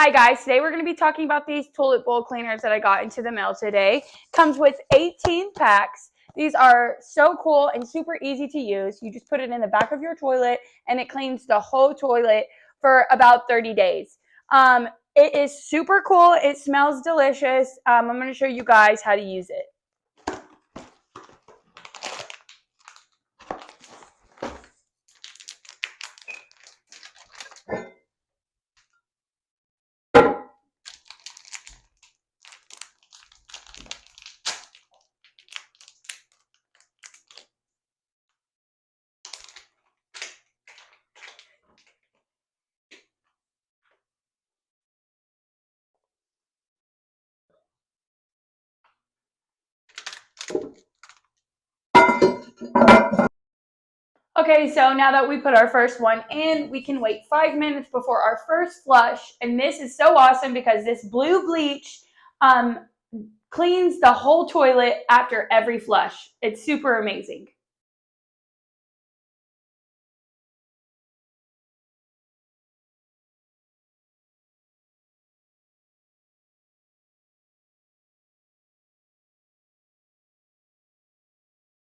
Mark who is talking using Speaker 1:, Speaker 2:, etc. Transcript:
Speaker 1: Hi guys, today we're going to be talking about these toilet bowl cleaners that I got into the mail today. Comes with 18 packs. These are so cool and super easy to use. You just put it in the back of your toilet and it cleans the whole toilet for about 30 days. It is super cool. It smells delicious. I'm going to show you guys how to use it. Okay, so now that we put our first one in, we can wait 5 minutes before our first flush. And this is so awesome because this blue bleach cleans the whole toilet after every flush. It's super amazing.